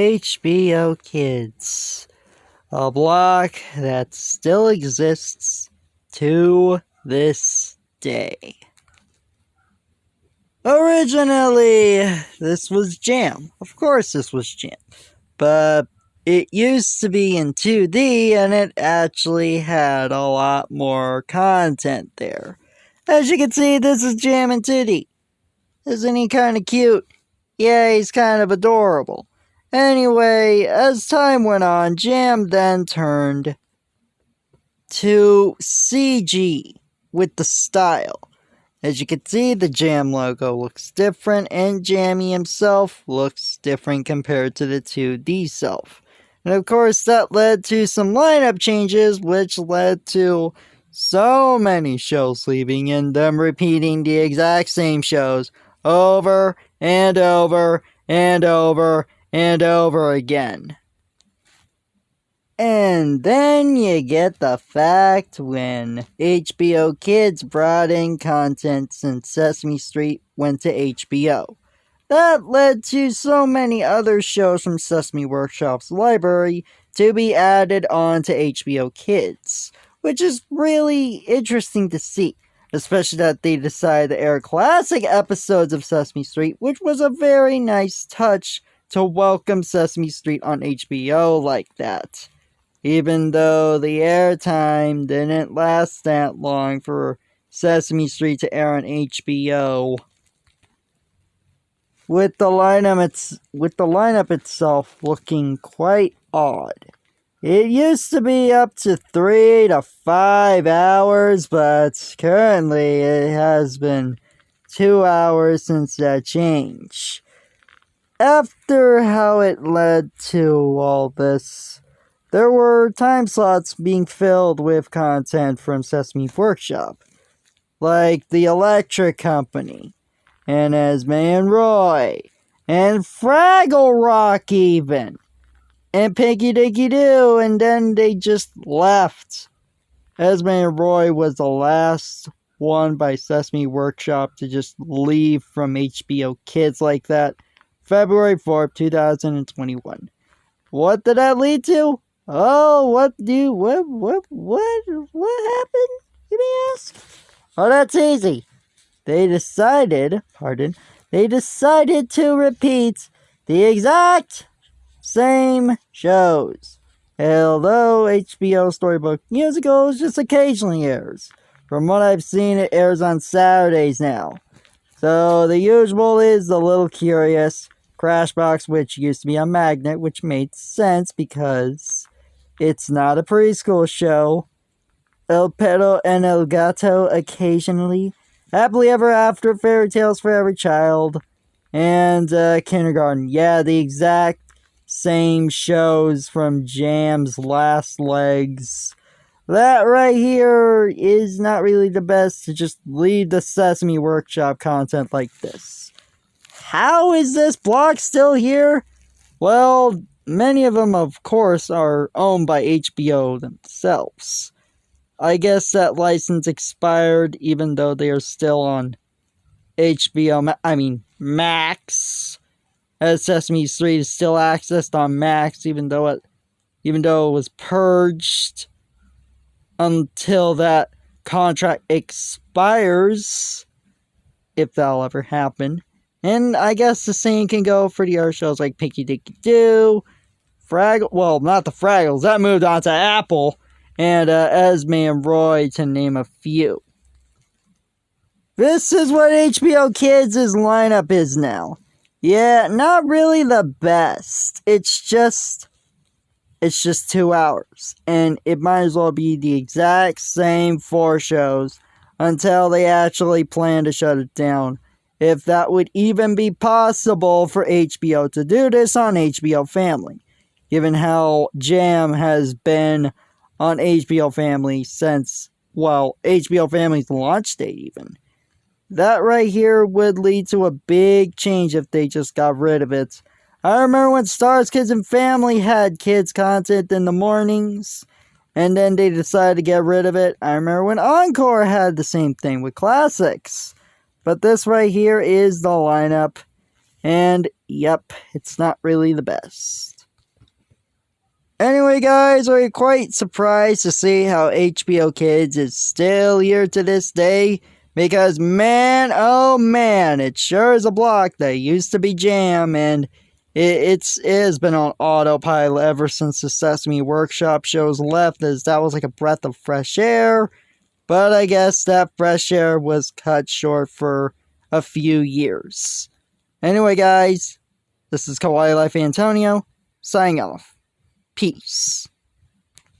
HBO Kids, a block that still exists to this day. Originally, this was Jam. Of course this was Jam. But it used to be in 2D and it actually had a lot more content there. As you can see, this is Jam in 2D. Isn't he kind of cute? Yeah, he's kind of adorable. Anyway, as time went on, Jam then turned to CG with the style. As you can see, the Jam logo looks different, and Jammy himself looks different compared to the 2D self. And of course, that led to some lineup changes, which led to so many shows leaving and them repeating the exact same shows over and over and over and over again. And then you get the fact when HBO Kids brought in content since Sesame Street went to HBO. That led to so many other shows from Sesame Workshop's library to be added on to HBO Kids, which is really interesting to see, especially that they decided to air classic episodes of Sesame Street, which was a very nice touch to welcome Sesame Street on HBO like that. Even though the airtime didn't last that long for Sesame Street to air on HBO. With the lineup itself looking quite odd. It used to be up to 3 to 5 hours, but currently it has been 2 hours since that change. After how it led to all this, there were time slots being filled with content from Sesame Workshop, like The Electric Company, and Esme and Roy, and Fraggle Rock even, and Pinky Dinky Doo, and then they just left. Esme and Roy was the last one by Sesame Workshop to just leave from HBO Kids like that, February 4th, 2021. What did that lead to? Oh, what happened, you may ask? Oh, that's easy. They decided to repeat the exact same shows. Although HBO Storybook Musicals just occasionally airs. From what I've seen, it airs on Saturdays now. So the usual is The Little Curious, Crashbox, which used to be on Magnet, which made sense because it's not a preschool show. El Perro and El Gato occasionally. Happily Ever After, Fairy Tales for Every Child. And Kindergarten. Yeah, the exact same shows from Jam's last legs. That right here is not really the best to just leave the Sesame Workshop content like this. How is this block still here? Well, many of them, of course, are owned by HBO themselves. I guess that license expired even though they are still on Max. As Sesame Street is still accessed on Max even though it was purged until that contract expires, if that'll ever happen. And I guess the same can go for the other shows like Pinky Dinky Doo, Fraggle, well, not the Fraggles, that moved on to Apple, and Esme and Roy, to name a few. This is what HBO Kids' lineup is now. Yeah, not really the best. It's just 2 hours, and it might as well be the exact same 4 shows until they actually plan to shut it down. If that would even be possible for HBO to do this on HBO Family, given how Jam has been on HBO Family since, well, HBO Family's launch date even. That right here would lead to a big change if they just got rid of it. I remember when Stars Kids and Family had kids content in the mornings, and then they decided to get rid of it. I remember when Encore had the same thing with classics. But this right here is the lineup, and yep, it's not really the best. Anyway, guys, we're quite surprised to see how HBO Kids is still here to this day. Because, man, oh man, it sure is a block that used to be jam, and it has been on autopilot ever since the Sesame Workshop shows left, as that was like a breath of fresh air. But I guess that fresh air was cut short for a few years. Anyway, guys, this is Kawaii Life Antonio, signing off. Peace.